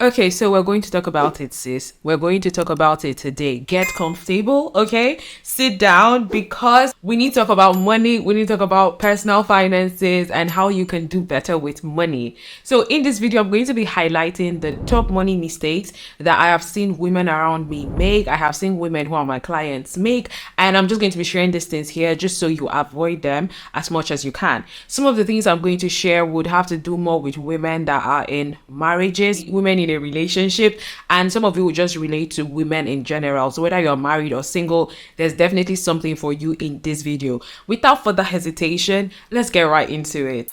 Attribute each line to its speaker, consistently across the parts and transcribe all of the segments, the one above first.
Speaker 1: Okay, so we're going to talk about it, sis. We're going to talk about it today. Get comfortable, okay? Sit down because we need to talk about money. We need to talk about personal finances and how you can do better with money. So in this video, I'm going to be highlighting the top money mistakes that I have seen women around me make. I have seen women who are my clients make, and I'm just going to be sharing these things here just so you avoid them as much as you can. Some of the things I'm going to share would have to do more with women that are in marriages, women in a relationship, and some of it will just relate to women in general. So whether you're married or single, there's definitely something for you in this video. Without further hesitation, let's get right into it.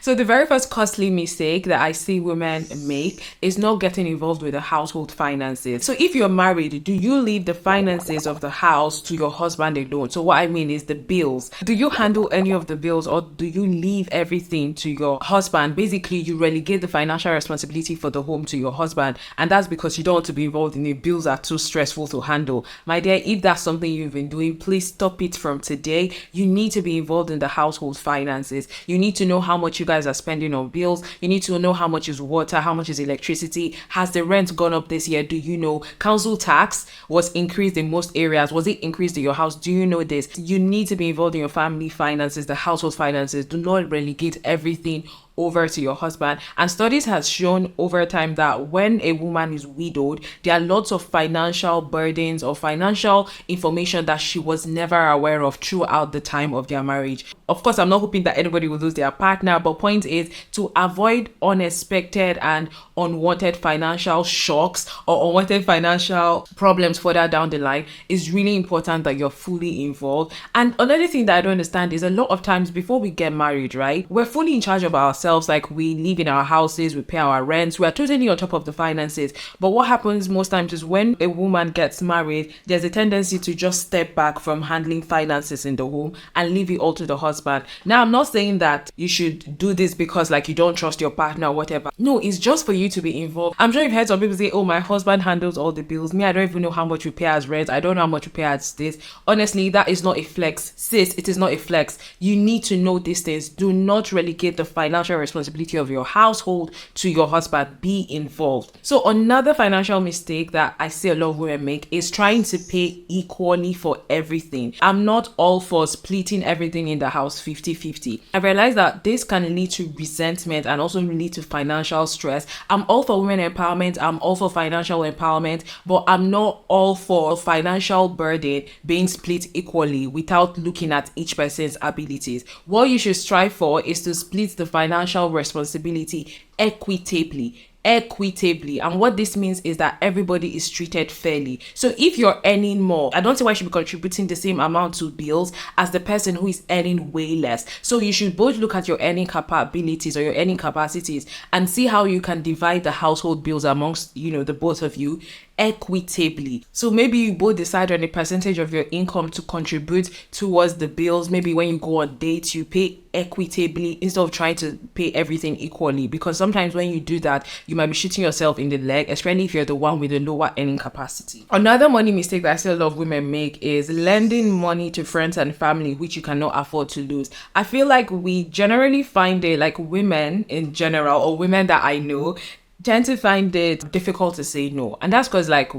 Speaker 1: So the very first costly mistake that I see women make is not getting involved with the household finances. So if you're married, do you leave the finances of the house to your husband alone? So what I mean is the bills. Do you handle any of the bills, or do you leave everything to your husband? Basically, you relegate the financial responsibility for the home to your husband, and that's because you don't want to be involved in it. Bills are too stressful to handle. My dear, if that's something you've been doing, please stop it from today. You need to be involved in the household finances. You need to know how much you guys are spending on bills. You need to know how much is water, how much is electricity. Has the rent gone up this year? Do you know? Council tax was increased in most areas. Was it increased in your house? Do you know this? You need to be involved in your family finances, the household finances. Do not relegate everything over to your husband. And studies has shown over time that when a woman is widowed, there are lots of financial burdens or financial information that she was never aware of throughout the time of their marriage. Of course, I'm not hoping that anybody will lose their partner, but point is to avoid unexpected and unwanted financial shocks or unwanted financial problems further down the line. Is really important that you're fully involved. And another thing that I don't understand is a lot of times before we get married, right, we're fully in charge of ourselves. Like, we live in our houses, we pay our rents, we are totally on top of the finances. But what happens most times is when a woman gets married, there's a tendency to just step back from handling finances in the home and leave it all to the husband. Now, I'm not saying that you should do this because like you don't trust your partner or whatever. No, it's just for you to be involved. I'm sure you've heard some people say, oh, my husband handles all the bills. Me, I don't even know how much we pay as rent. I don't know how much we pay as this. Honestly, that is not a flex. Sis, it is not a flex. You need to know these things. Do not relegate the financial responsibility of your household to your husband. Be involved. So another financial mistake that I see a lot of women make is trying to pay equally for everything. I'm not all for splitting everything in the house 50-50. I realize that this can lead to resentment and also lead to financial stress. I'm all for women empowerment. I'm all for financial empowerment, but I'm not all for financial burden being split equally without looking at each person's abilities. What you should strive for is to split the financial responsibility equitably. And what this means is that everybody is treated fairly. So if you're earning more, I don't see why you should be contributing the same amount to bills as the person who is earning way less. So you should both look at your earning capabilities or your earning capacities and see how you can divide the household bills amongst, the both of you equitably. So maybe you both decide on a percentage of your income to contribute towards the bills. Maybe when you go on dates, you pay equitably instead of trying to pay everything equally, because sometimes when you do that, you might be shooting yourself in the leg, especially if you're the one with a lower earning capacity. Another money mistake that I see a lot of women make is lending money to friends and family which you cannot afford to lose. I feel like we generally find it, like women in general or women that I know, tend to find it difficult to say no. And that's because like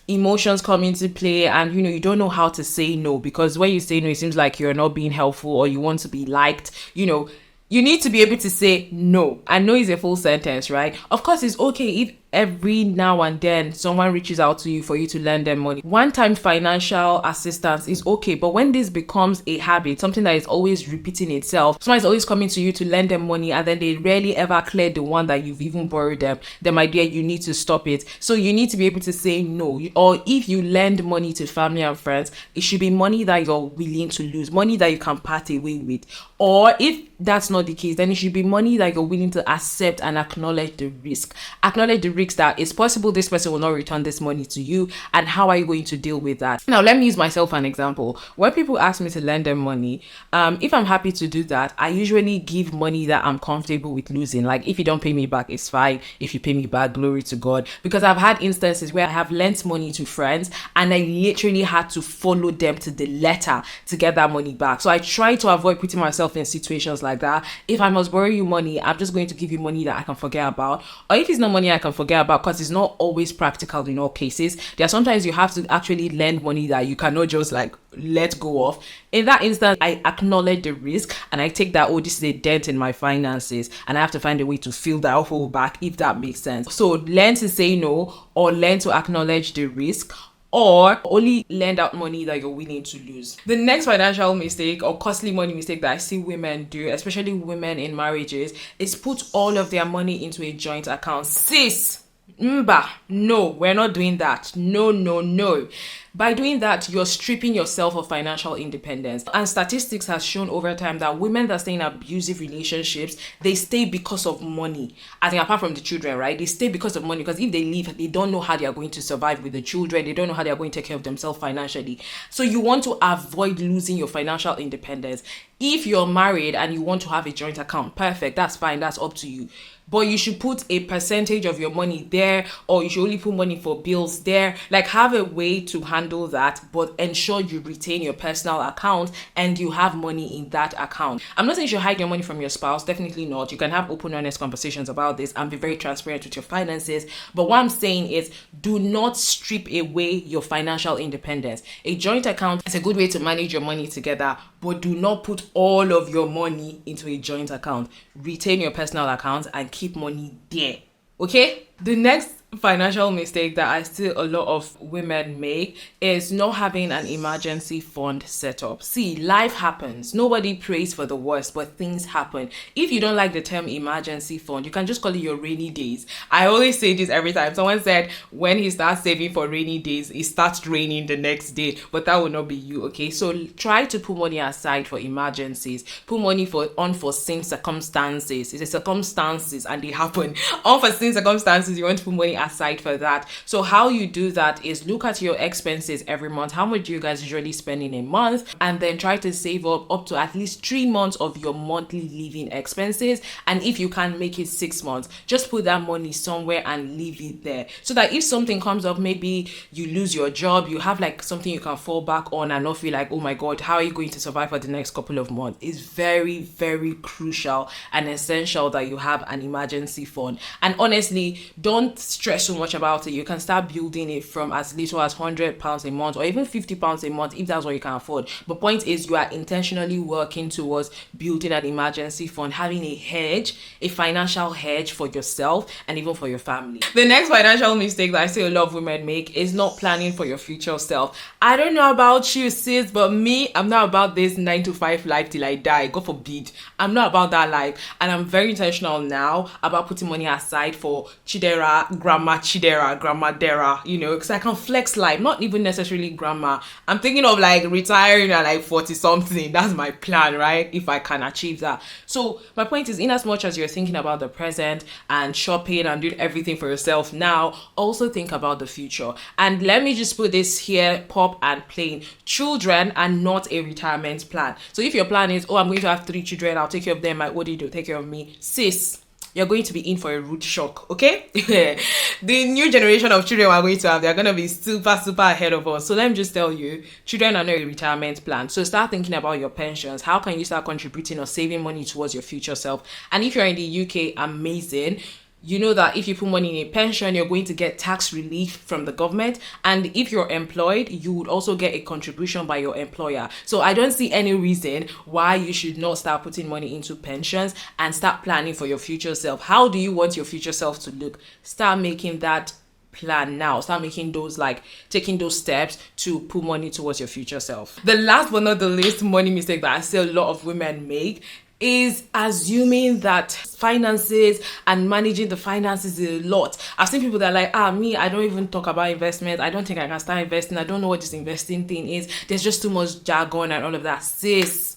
Speaker 1: emotions come into play, and you don't know how to say no, because when you say no, it seems like you're not being helpful or you want to be liked. You need to be able to say no, and no is a full sentence, right? Of course, it's okay if every now and then someone reaches out to you for you to lend them money. One-time financial assistance is okay, but when this becomes a habit, something that is always repeating itself, someone is always coming to you to lend them money and then they rarely ever clear the one that you've even borrowed them, then my dear, you need to stop it. So you need to be able to say no. Or if you lend money to family and friends, it should be money that you're willing to lose, money that you can part away with. Or if that's not the case, then it should be money that you're willing to accept and acknowledge the risk. Acknowledge the risk risk that it's possible this person will not return this money to you, and how are you going to deal with that? Now, let me use myself an example. When people ask me to lend them money, if I'm happy to do that, I usually give money that I'm comfortable with losing. Like, if you don't pay me back, it's fine. If you pay me back, glory to God. Because I've had instances where I have lent money to friends and I literally had to follow them to the letter to get that money back. So I try to avoid putting myself in situations like that. If I must borrow you money, I'm just going to give you money that I can forget about. Or if it's not money I can forget about, because it's not always practical in all cases. There are sometimes you have to actually lend money that you cannot just like let go of. In that instance, I acknowledge the risk and I take that, oh, this is a dent in my finances, and I have to find a way to fill that hole back, if that makes sense. So learn to say no, or learn to acknowledge the risk, or only lend out money that you're willing to lose. The next financial mistake or costly money mistake that I see women do, especially women in marriages, is put all of their money into a joint account. Sis, no, we're not doing that. No. By doing that, you're stripping yourself of financial independence. And statistics has shown over time that women that stay in abusive relationships, they stay because of money. I think apart from the children, right? They stay because of money, because if they leave, they don't know how they are going to survive with the children. They don't know how they are going to take care of themselves financially. So you want to avoid losing your financial independence. If you're married and you want to have a joint account, perfect. That's fine. That's up to you. But you should put a percentage of your money there, or you should only put money for bills there. Like, have a way to handle that, but ensure you retain your personal account and you have money in that account. I'm not saying you should hide your money from your spouse. Definitely not. You can have open, honest conversations about this and be very transparent with your finances. But what I'm saying is, do not strip away your financial independence. A joint account is a good way to manage your money together, but do not put all of your money into a joint account. Retain your personal account and keep money there. Okay? The next financial mistake that I see a lot of women make is not having an emergency fund set up. See, life happens. Nobody prays for the worst, but things happen. If you don't like the term emergency fund, you can just call it your rainy days. I always say this every time. Someone said when he starts saving for rainy days, it starts raining the next day, but that will not be you, okay? So try to put money aside for emergencies. Put money for unforeseen circumstances. It's a circumstances and they happen. Unforeseen circumstances, you want to put money aside for that. So how you do that is look at your expenses every month. How much do you guys usually spend in a month? And then try to save up to at least 3 months of your monthly living expenses. And if you can make it 6 months, just put that money somewhere and leave it there. So that if something comes up, maybe you lose your job, you have like something you can fall back on and not feel like, oh my God, how are you going to survive for the next couple of months? It's very, very crucial and essential that you have an emergency fund. And honestly, don't stress so much about it. You can start building it from as little as £100 a month or even £50 a month if that's what you can afford. But point is, you are intentionally working towards building an emergency fund, having a hedge, a financial hedge for yourself and even for your family. The next financial mistake that I see a lot of women make is not planning for your future self. I don't know about you, sis, but me, I'm not about this 9-to-5 life till I die. God forbid. I'm not about that life. And I'm very intentional now about putting money aside for Chidera, Grandma Dera, you know, because I can flex life, not even necessarily grandma. I'm thinking of like retiring at like 40 something. That's my plan, right? If I can achieve that. So my point is, in as much as you're thinking about the present and shopping and doing everything for yourself now, also think about the future. And let me just put this here, pop and plain. Children are not a retirement plan. So if your plan is, oh, I'm going to have 3 children, I'll take care of them, my OD will take care of me, sis, you're going to be in for a rude shock, okay? The new generation of children we're going to have, they're going to be super ahead of us. So let me just tell you, children are not a retirement plan. So start thinking about your pensions. How can you start contributing or saving money towards your future self? And if you're in the UK, amazing. You know that if you put money in a pension, you're going to get tax relief from the government. And if you're employed, you would also get a contribution by your employer. So I don't see any reason why you should not start putting money into pensions and start planning for your future self. How do you want your future self to look? Start making that plan now. Start making those, like taking those steps to put money towards your future self. The last but not the least money mistake that I see a lot of women make is assuming that finances and managing the finances is a lot. I've seen people that are like, me, I don't even talk about investment. I don't think I can start investing. I don't know what this investing thing is. There's just too much jargon and all of that. Sis,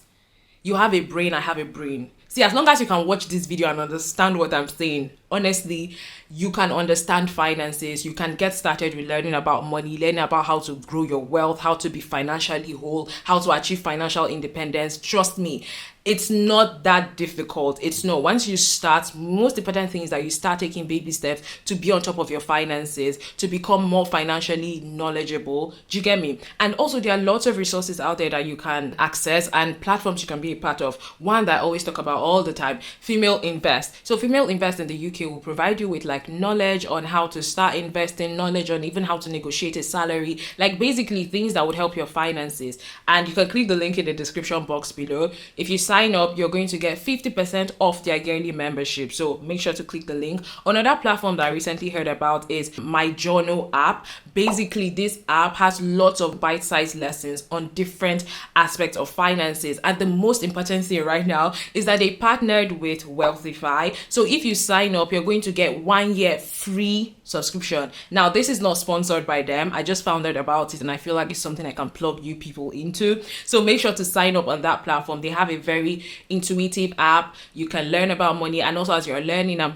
Speaker 1: you have a brain, I have a brain. See, as long as you can watch this video and understand what I'm saying, honestly, you can understand finances. You can get started with learning about money, learning about how to grow your wealth, how to be financially whole, how to achieve financial independence. Trust me, it's not that difficult. It's not. Once you start, most important thing is that you start taking baby steps to be on top of your finances, to become more financially knowledgeable. Do you get me? And also, there are lots of resources out there that you can access and platforms you can be a part of. One that I always talk about all the time, Female Invest. So Female Invest in the UK will provide you with like knowledge on how to start investing, knowledge on even how to negotiate a salary, like basically things that would help your finances. And you can click the link in the description box below. If you sign up, you're going to get 50% off their yearly membership. So make sure to click the link. Another platform that I recently heard about is My Journal app. Basically, this app has lots of bite-sized lessons on different aspects of finances. And the most important thing right now is that they partnered with Wealthify. So if you sign up, you're going to get 1 year free subscription. Now, this is not sponsored by them. I just found out about it and I feel like it's something I can plug you people into. So make sure to sign up on that platform. They have a very intuitive app. You can learn about money, and also as you're learning and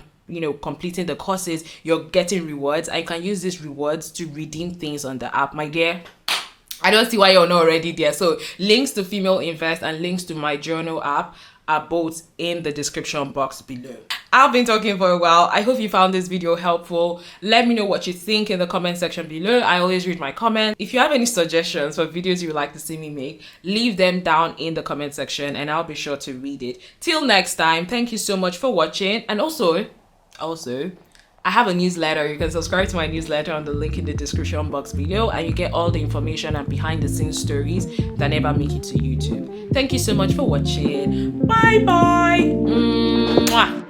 Speaker 1: completing the courses, you're getting rewards. I can use these rewards to redeem things on the app. My dear, I don't see why you're not already there. So links to Female Invest and links to My Journal app are both in the description box below. I've been talking for a while. I hope you found this video helpful. Let me know what you think in the comment section below. I always read my comments. If you have any suggestions for videos you would like to see me make, leave them down in the comment section and I'll be sure to read it. Till next time, thank you so much for watching. And also, I have a newsletter. You can subscribe to my newsletter on the link in the description box below, and you get all the information and behind the scenes stories that never make it to YouTube. Thank you so much for watching. Bye bye. Mwah.